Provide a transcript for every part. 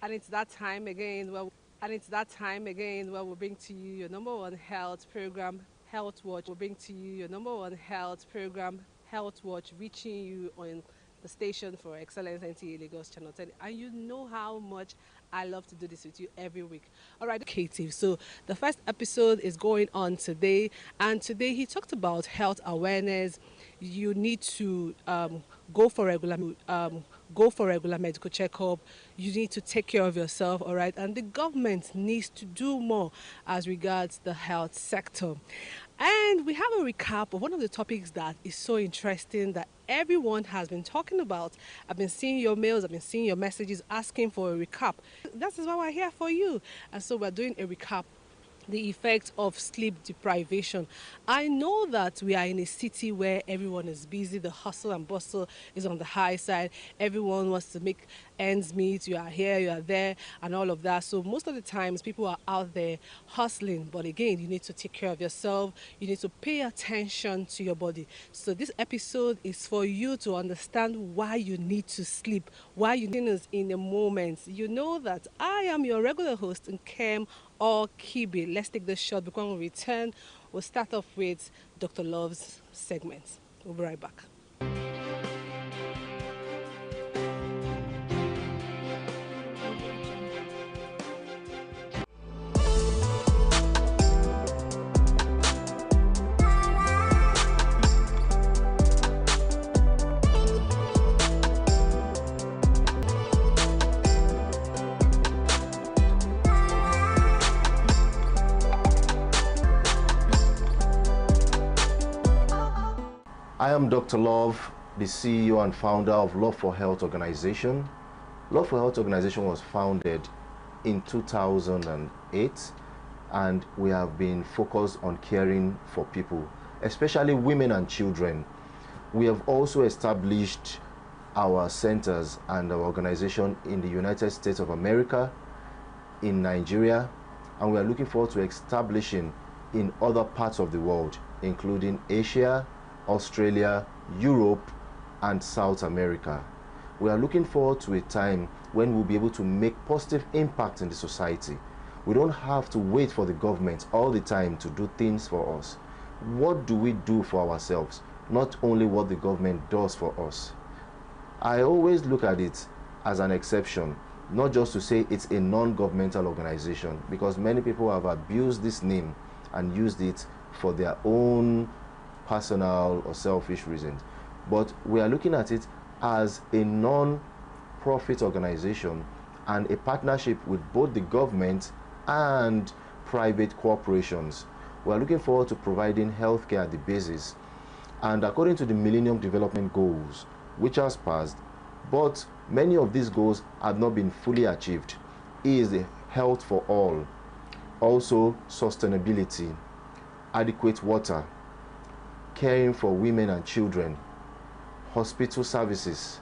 And it's that time again where we bring to you your number one health program, Health Watch. We bring to you your number one health program, Health Watch, reaching you on the station for Excellence NTA Lagos Channel 10. And you know how much I love to do this with you every week. All right, Katie. So the first episode is going on today, and today he talked about health awareness. You need to go for regular medical checkup. You need to take care of yourself, all right? And the government needs to do more as regards the health sector. And we have a recap of one of the topics that is so interesting that everyone has been talking about. I've been seeing your mails, I've been seeing your messages asking for a recap. That is why we're here for you. And so we're doing a recap, the effects of sleep deprivation. I know that we are in a city where everyone is busy, the hustle and bustle is on the high side. Everyone wants to make ends meet. You are here, you are there, and all of that. So most of the times people are out there hustling. But again, you need to take care of yourself. You need to pay attention to your body. So this episode is for you to understand why you need to sleep, why you need us in a moment. You know that I am your regular host, Nkem or Kibi. Let's take this shot. Before we return, we'll start off with Dr. Love's segment. We'll be right back. I am Dr. Love, the CEO and founder of Love for Health Organization. Love for Health Organization was founded in 2008, and we have been focused on caring for people, especially women and children. We have also established our centers and our organization in the United States of America, in Nigeria, and we are looking forward to establishing in other parts of the world, including Asia, Australia, Europe, and South America. We are looking forward to a time when we'll be able to make positive impact in the society. We don't have to wait for the government all the time to do things for us. What do we do for ourselves? Not only what the government does for us. I always look at it as an exception, not just to say it's a non-governmental organization, because many people have abused this name and used it for their own personal or selfish reasons. But we are looking at it as a non-profit organization and a partnership with both the government and private corporations. We are looking forward to providing healthcare at the basis. And according to the Millennium Development Goals, which has passed, but many of these goals have not been fully achieved, is the health for all, also sustainability, adequate water, caring for women and children, hospital services,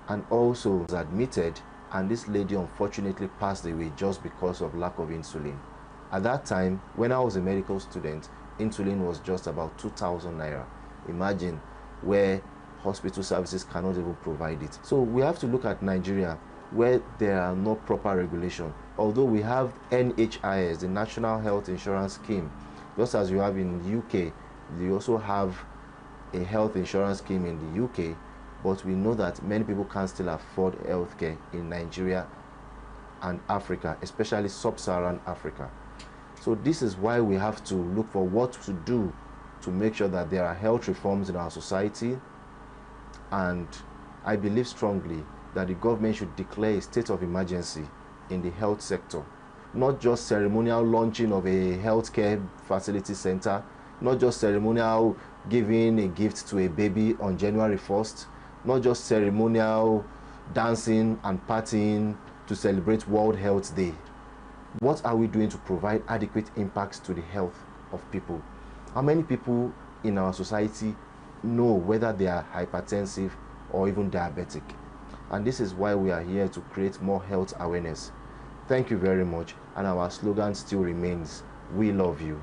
and also was admitted, and this lady unfortunately passed away just because of lack of insulin. At that time, when I was a medical student, insulin was just about 2,000 naira. Imagine where hospital services cannot even provide it. So we have to look at Nigeria, where there are no proper regulation. Although we have NHIS, the National Health Insurance Scheme, just as you have in the UK, they also have a health insurance scheme in the UK, but we know that many people can't still afford healthcare in Nigeria and Africa, especially sub-Saharan Africa. So this is why we have to look for what to do to make sure that there are health reforms in our society. And I believe strongly that the government should declare a state of emergency in the health sector. Not just ceremonial launching of a healthcare facility center, not just ceremonial giving a gift to a baby on January 1st, not just ceremonial dancing and partying to celebrate World Health Day. What are we doing to provide adequate impacts to the health of people? How many people in our society know whether they are hypertensive or even diabetic? And this is why we are here to create more health awareness. Thank you very much, and our slogan still remains, we love you.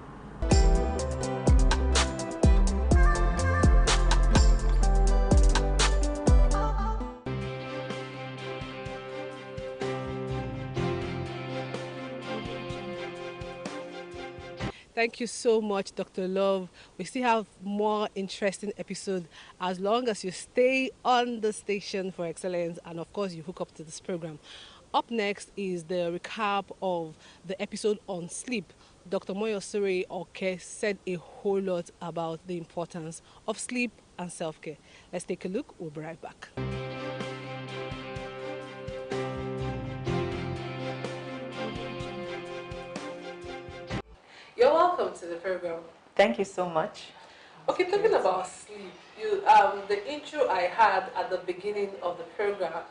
Thank you so much, Dr. Love. We still have more interesting episodes as long as you stay on the station for excellence and, of course, you hook up to this program. Up next is the recap of the episode on sleep. Dr. Moyosuri Oke said a whole lot about the importance of sleep and self care. Let's take a look. We'll be right back. You're welcome to the program. Thank you so much. Okay, talking about sleep, you the intro I had at the beginning of the program,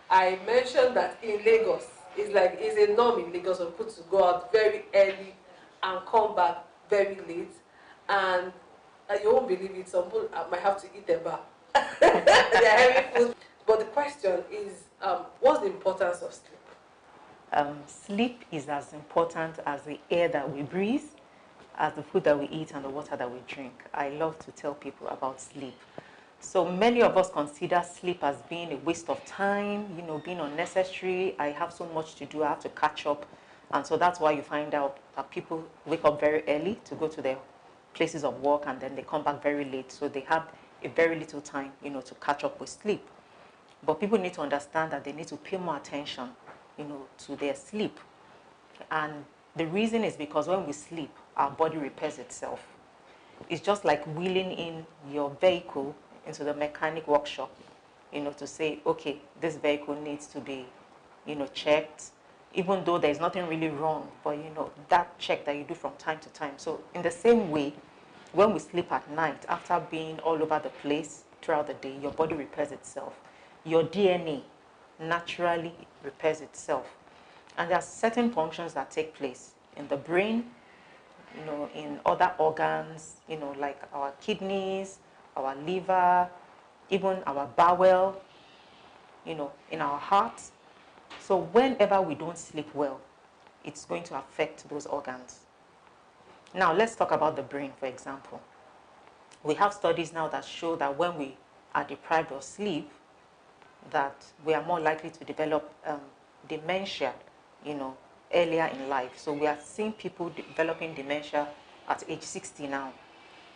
I mentioned that in Lagos, it's a norm in Lagos for people to go out very early and come back very late, and you won't believe it. Some people might have to eat their bar. They're heavy food. But the question is, what's the importance of sleep? Sleep is as important as the air that we breathe, as the food that we eat and the water that we drink. I love to tell people about sleep. So many of us consider sleep as being a waste of time, being unnecessary. I have so much to do, I have to catch up. And so that's why you find out that people wake up very early to go to their places of work and then they come back very late. So they have a very little time, to catch up with sleep. But people need to understand that they need to pay more attention, to their sleep. And the reason is because when we sleep, our body repairs itself. It's just like wheeling in your vehicle into the mechanic workshop, to say, okay, this vehicle needs to be, checked, even though there's nothing really wrong, but, that check that you do from time to time. So in the same way, when we sleep at night, after being all over the place throughout the day, your body repairs itself. Your DNA naturally repairs itself. And there are certain functions that take place in the brain, in other organs, like our kidneys, our liver, even our bowel, in our heart. So whenever we don't sleep well, it's going to affect those organs. Now, let's talk about the brain, for example. We have studies now that show that when we are deprived of sleep, that we are more likely to develop dementia, earlier in life. So we are seeing people developing dementia at age 60 now.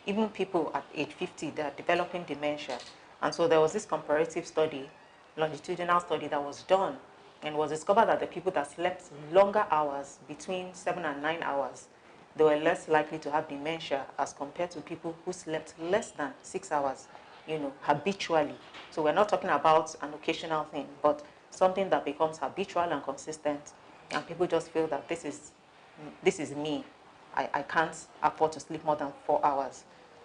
Even people at age 50, they are developing dementia. And so there was this comparative study, longitudinal study that was done, and it was discovered that the people that slept longer hours, between 7 and 9 hours, they were less likely to have dementia as compared to people who slept less than 6 hours, habitually. So we're not talking about an occasional thing, but something that becomes habitual and consistent, and people just feel that this is me. I can't afford to sleep more than 4 hours.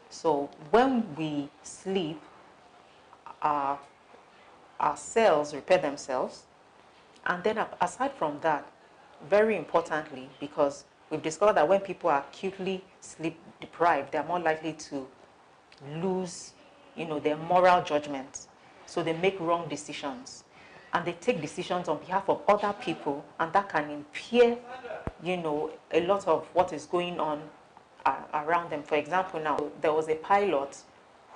So when we sleep, our cells repair themselves. And then aside from that, very importantly, because we've discovered that when people are acutely sleep deprived, they're more likely to lose, their moral judgment. So they make wrong decisions. And they take decisions on behalf of other people, and that can impair, a lot of what is going on around them. For example, now, there was a pilot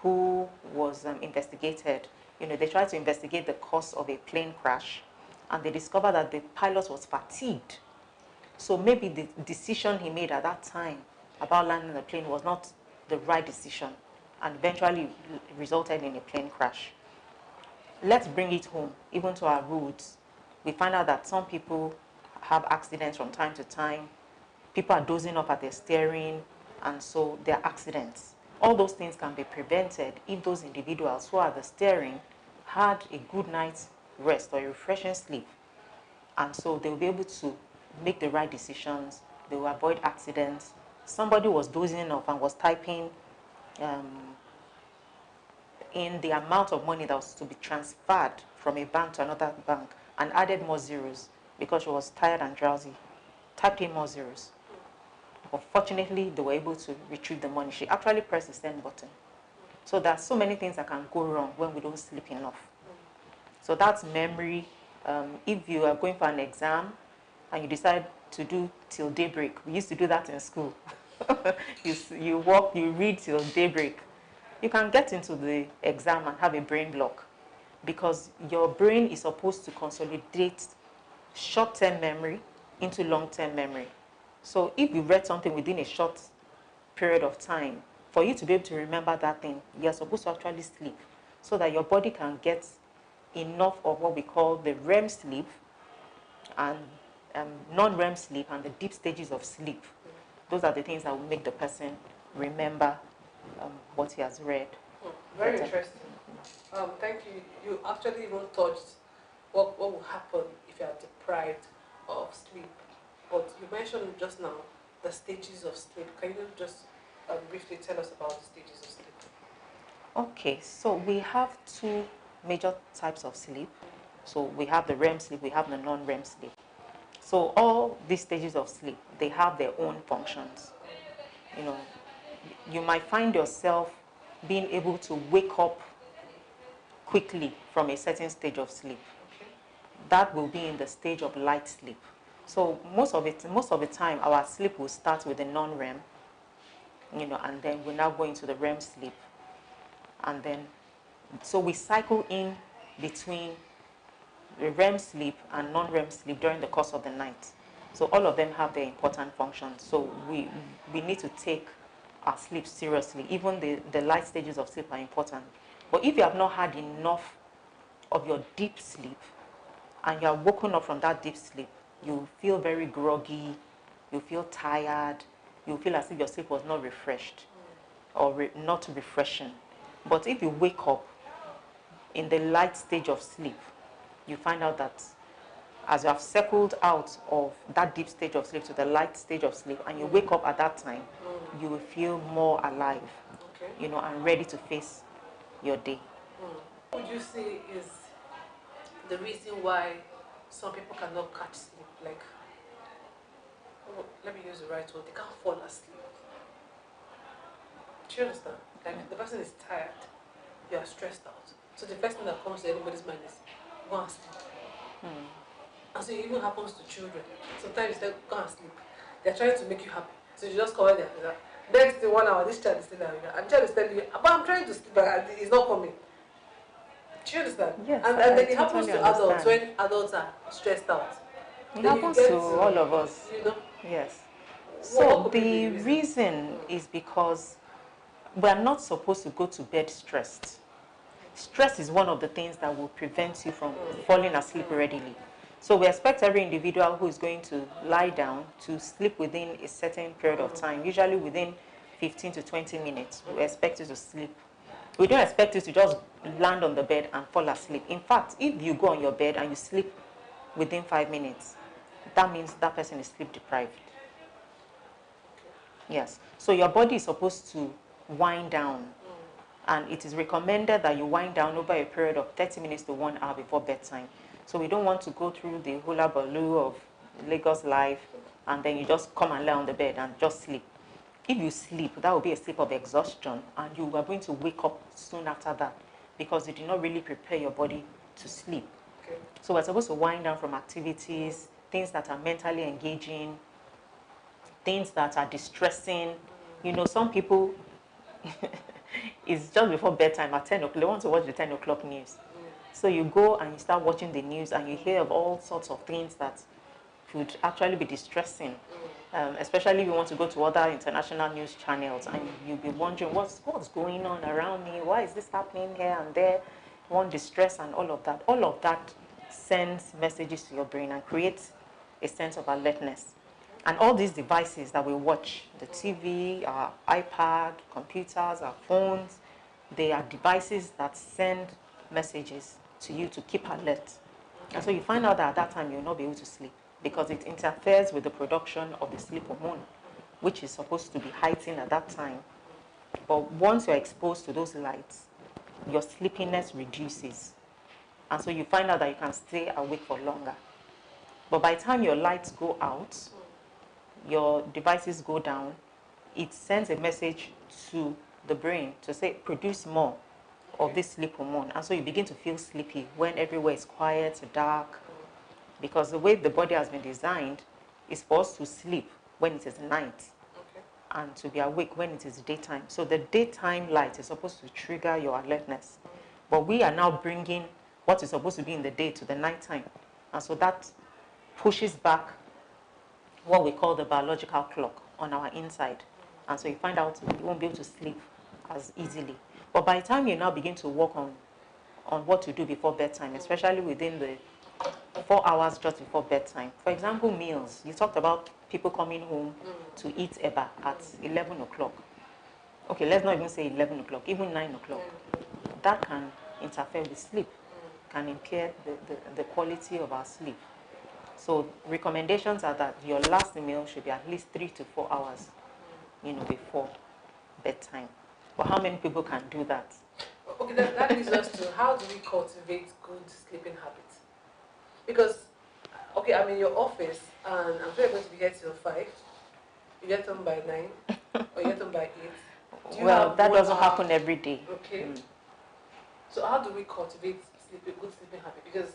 who was investigated. They tried to investigate the cause of a plane crash, and they discovered that the pilot was fatigued. So maybe the decision he made at that time about landing the plane was not the right decision, and eventually resulted in a plane crash. Let's bring it home, even to our roots. We find out that some people have accidents from time to time. People are dozing up at their steering, and so there are accidents. All those things can be prevented if those individuals who are at the steering had a good night's rest or a refreshing sleep. And so they will be able to make the right decisions. They will avoid accidents. Somebody was dozing off and was typing in the amount of money that was to be transferred from a bank to another bank, and added more zeros because she was tired and drowsy. Typed in more zeros. But fortunately, they were able to retrieve the money. She actually pressed the send button. So there are so many things that can go wrong when we don't sleep enough. So that's memory. If you are going for an exam and you decide to do till daybreak, we used to do that in school. You read till daybreak. You can get into the exam and have a brain block, because your brain is supposed to consolidate short-term memory into long-term memory. So if you read something within a short period of time, for you to be able to remember that thing, you're supposed to actually sleep so that your body can get enough of what we call the REM sleep and non-REM sleep and the deep stages of sleep. Those are the things that will make the person remember what he has read. Very interesting. Thank you. You actually even touched what will happen if you are deprived of sleep. But you mentioned just now the stages of sleep. Can you just briefly tell us about the stages of sleep? Okay, so we have two major types of sleep. So we have the REM sleep, we have the non-REM sleep. So all these stages of sleep, they have their own functions. You know, you might find yourself being able to wake up quickly from a certain stage of sleep. That will be in the stage of light sleep. So most of the time, our sleep will start with the non-REM, and then we now go into the REM sleep, and then so we cycle in between the REM sleep and non-REM sleep during the course of the night. So all of them have their important functions. So we need to take our sleep seriously. Even the light stages of sleep are important. But if you have not had enough of your deep sleep and you are woken up from that deep sleep, you feel very groggy, you feel tired, you feel as if your sleep was not refreshed or not refreshing. But if you wake up in the light stage of sleep, you find out that as you have circled out of that deep stage of sleep to the light stage of sleep, and you wake up at that time, you will feel more alive, and ready to face your day. What would you say is the reason why some people cannot catch sleep? Like, let me use the right word, they can't fall asleep. Do you understand? Like, the person is tired, you are stressed out. So the first thing that comes to anybody's mind is, go and sleep. And so it even happens to children. Sometimes you say, go and sleep. They're trying to make you happy. So you just call their next thing 1 hour, this child is still there. And the child is telling you, but I'm trying to sleep, but it's not coming. Do you understand? Yes, and then it happens to adults when adults are stressed out. It happens to all of us. Yes. So the reason is because we are not supposed to go to bed stressed. Stress is one of the things that will prevent you from falling asleep readily. So we expect every individual who is going to lie down to sleep within a certain period of time, usually within 15 to 20 minutes. We expect you to sleep. We don't expect you to just land on the bed and fall asleep. In fact, if you go on your bed and you sleep within 5 minutes, that means that person is sleep deprived. Yes. So your body is supposed to wind down. And it is recommended that you wind down over a period of 30 minutes to 1 hour before bedtime. So we don't want to go through the hula baloo of Lagos life and then you just come and lie on the bed and just sleep. If you sleep, that will be a sleep of exhaustion and you are going to wake up soon after that because you did not really prepare your body to sleep. Okay. So we're supposed to wind down from activities, things that are mentally engaging, things that are distressing. Some people, it's just before bedtime at 10 o'clock, they want to watch the 10 o'clock news. So you go and you start watching the news and you hear of all sorts of things that could actually be distressing, especially if you want to go to other international news channels and you'll be wondering what's going on around me, why is this happening here and there, one distress and all of that. All of that sends messages to your brain and creates a sense of alertness. And all these devices that we watch, the TV, our iPad, computers, our phones, they are devices that send messages to you to keep alert. And so you find out that at that time you'll not be able to sleep because it interferes with the production of the sleep hormone, which is supposed to be heightened at that time. But once you're exposed to those lights, your sleepiness reduces. And so you find out that you can stay awake for longer. But by the time your lights go out, your devices go down, it sends a message to the brain to say, produce more of this sleep hormone. And so you begin to feel sleepy when everywhere is quiet, dark, because the way the body has been designed is for us to sleep when it is night and to be awake when it is daytime. So the daytime light is supposed to trigger your alertness. But we are now bringing what is supposed to be in the day to the nighttime. And so that pushes back what we call the biological clock on our inside. and so you find out you won't be able to sleep as easily. But by the time you now begin to work on what to do before bedtime, especially within the 4 hours just before bedtime. For example, meals. You talked about people coming home to eat eba at 11 o'clock. Okay, let's not even say 11 o'clock, even 9 o'clock. That can interfere with sleep, can impair the quality of our sleep. So recommendations are that your last meal should be at least 3 to 4 hours, before bedtime. But how many people can do that? Okay, that leads us to how do we cultivate good sleeping habits? Because, okay, I'm in your office and I'm probably going to be here till 5. You get home by 9 or you get home by 8. Well, that doesn't happen every day. Okay. So how do we cultivate good sleeping habit? Because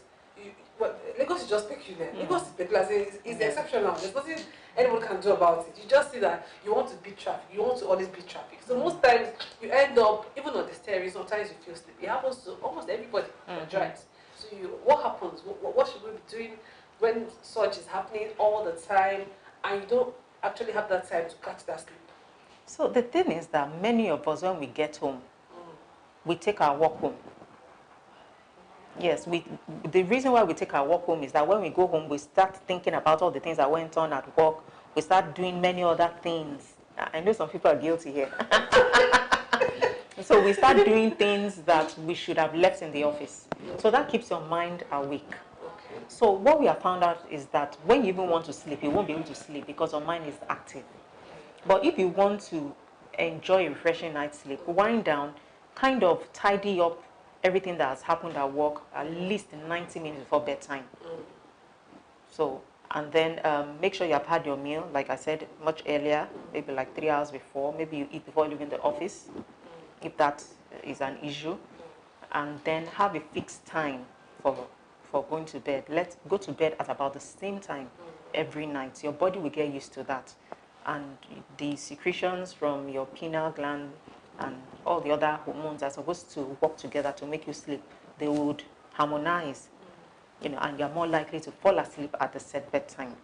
Lagos is just peculiar. Lagos is peculiar. It's exceptional. There's nothing anyone can do about it. You just see that you want to beat traffic. You want to always beat traffic. So most times you end up, even on the stairs, sometimes you feel sleepy. It happens to almost everybody that drives. So what happens? What should we be doing when such is happening all the time and you don't actually have that time to catch that sleep? So the thing is that many of us, when we get home, we take our walk home. Yes, the reason why we take our walk home is that when we go home, we start thinking about all the things that went on at work. We start doing many other things. I know some people are guilty here. So we start doing things that we should have left in the office. So that keeps your mind awake. So what we have found out is that when you even want to sleep, you won't be able to sleep because your mind is active. But if you want to enjoy a refreshing night's sleep, wind down, kind of tidy up everything that has happened at work at least 90 minutes before bedtime. So, and then make sure you have had your meal, like I said much earlier, maybe like 3 hours before. Maybe you eat before leaving the office, if that is an issue. And then have a fixed time for going to bed. Let's go to bed at about the same time every night. Your body will get used to that. And the secretions from your pineal gland and all the other hormones are supposed to work together to make you sleep. They would harmonize, and you're more likely to fall asleep at the set bedtime.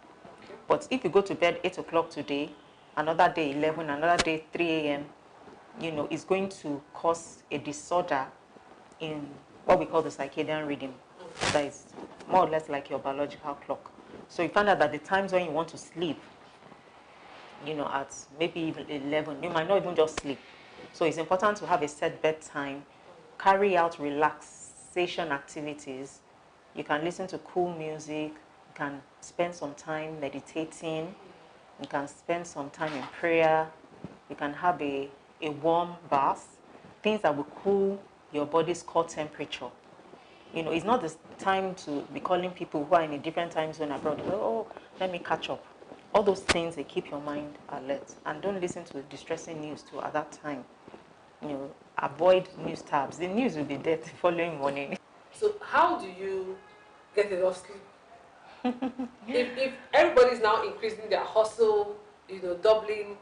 But if you go to bed 8 o'clock today, another day 11, another day 3 a.m., it's going to cause a disorder in what we call the circadian rhythm. That is more or less like your biological clock. So you find out that the times when you want to sleep, at maybe even 11, you might not even just sleep. So it's important to have a set bedtime, carry out relaxation activities. You can listen to cool music, you can spend some time meditating, you can spend some time in prayer, you can have a warm bath, things that will cool your body's core temperature. It's not the time to be calling people who are in a different time zone abroad. Oh, let me catch up. All those things, they keep your mind alert. And don't listen to distressing news too at that time. Avoid news tabs. The news will be there the following morning. So how do you get enough sleep? if everybody's now increasing their hustle, doubling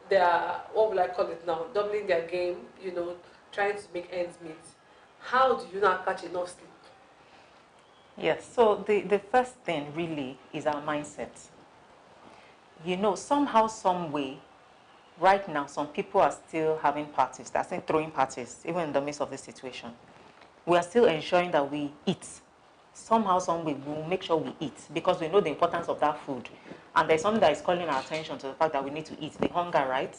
their, what will I call it now, doubling their game, trying to make ends meet, how do you not catch enough sleep? Yes, so the first thing really is our mindset. Somehow, some way, right now, some people are still having parties. They're still throwing parties, even in the midst of this situation. We are still ensuring that we eat. Somehow, some way, we will make sure we eat because we know the importance of that food. And there's something that is calling our attention to the fact that we need to eat, the hunger, right?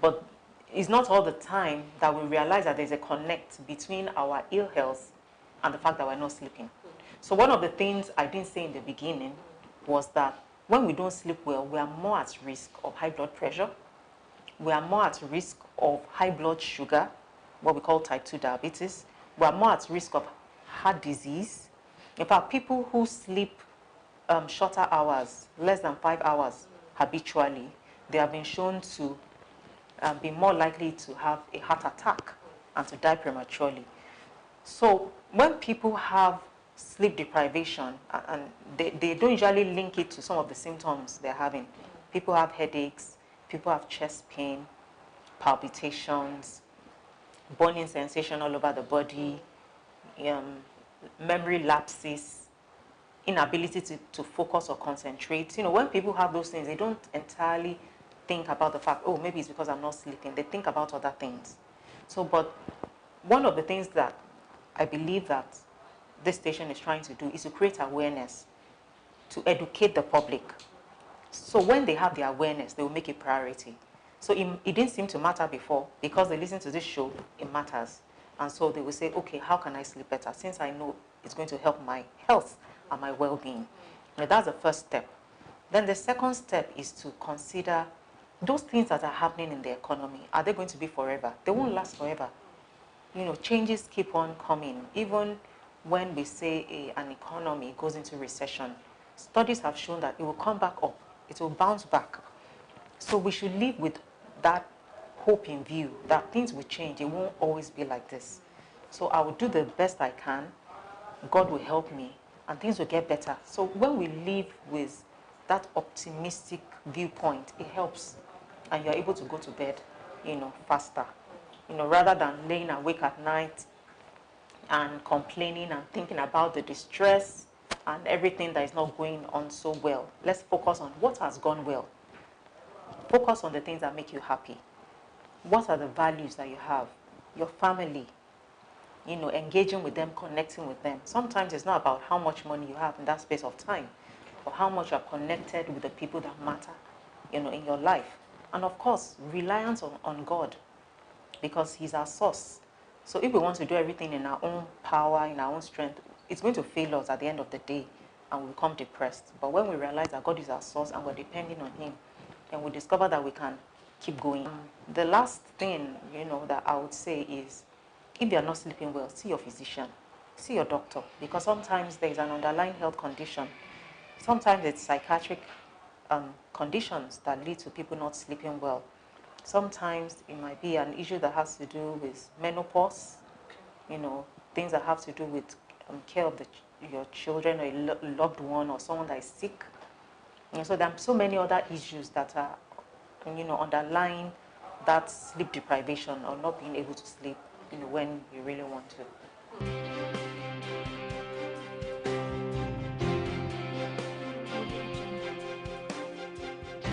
But it's not all the time that we realize that there's a connect between our ill health and the fact that we're not sleeping. So one of the things I didn't say in the beginning was that when we don't sleep well, we are more at risk of high blood pressure. We are more at risk of high blood sugar, what we call type 2 diabetes. We are more at risk of heart disease. In fact, people who sleep shorter hours, less than 5 hours habitually, they have been shown to be more likely to have a heart attack and to die prematurely. So when people have sleep deprivation, and they don't usually link it to some of the symptoms they're having. People have headaches, people have chest pain, palpitations, burning sensation all over the body, memory lapses, inability to focus or concentrate. When people have those things, they don't entirely think about the fact, oh, maybe it's because I'm not sleeping. They think about other things. So, but one of the things that I believe that this station is trying to do is to create awareness, to educate the public. So when they have the awareness, they will make it priority. So it didn't seem to matter before. Because they listen to this show, it matters. And so they will say, okay, how can I sleep better? Since I know it's going to help my health and my well-being. Now, that's the first step. Then the second step is to consider those things that are happening in the economy. Are they going to be forever? They won't last forever. You know, changes keep on coming. Even when we say an economy goes into recession, studies have shown that it will come back up. It will bounce back. So we should live with that hope in view, that things will change. It won't always be like this. So I will do the best I can. God will help me, and things will get better. So when we live with that optimistic viewpoint, it helps, and you're able to go to bed, faster. Rather than laying awake at night and complaining and thinking about the distress and everything that is not going on so well. Let's focus on what has gone well. Focus on the things that make you happy. What are the values that you have? Your family, engaging with them, connecting with them. Sometimes it's not about how much money you have in that space of time, but how much you are connected with the people that matter, in your life. And of course, reliance on God, because He's our source. So if we want to do everything in our own power, in our own strength, it's going to fail us at the end of the day, and we become depressed. But when we realize that God is our source and we're depending on Him, then we discover that we can keep going. The last thing, that I would say is, if you're not sleeping well, see your physician, see your doctor, because sometimes there's an underlying health condition. Sometimes it's psychiatric conditions that lead to people not sleeping well. Sometimes it might be an issue that has to do with menopause, things that have to do with care of your children or a loved one or someone that is sick. So there are so many other issues that are, underlying that sleep deprivation or not being able to sleep, when you really want to.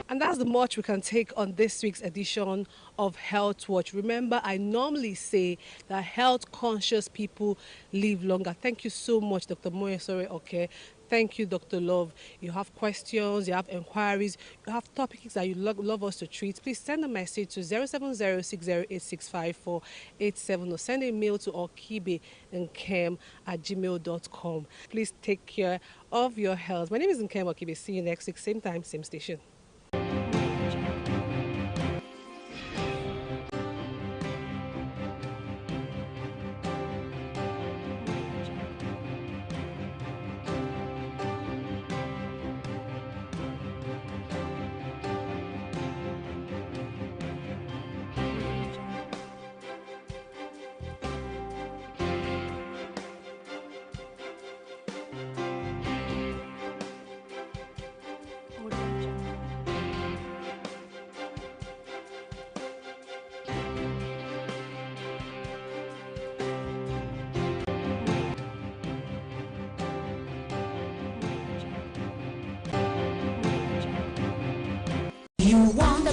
And that's the much we can take on this week's edition of Health Watch. Remember, I normally say that health conscious people live longer. Thank you so much, Dr. Moyesore. Okay. Thank you, Dr. Love. You have questions, you have inquiries, you have topics that you love us to treat. Please send a message to 07060865487 or send a mail to okibe@gmail.com. Please take care of your health. My name is Nkem Okibe. See you next week, same time, same station. You want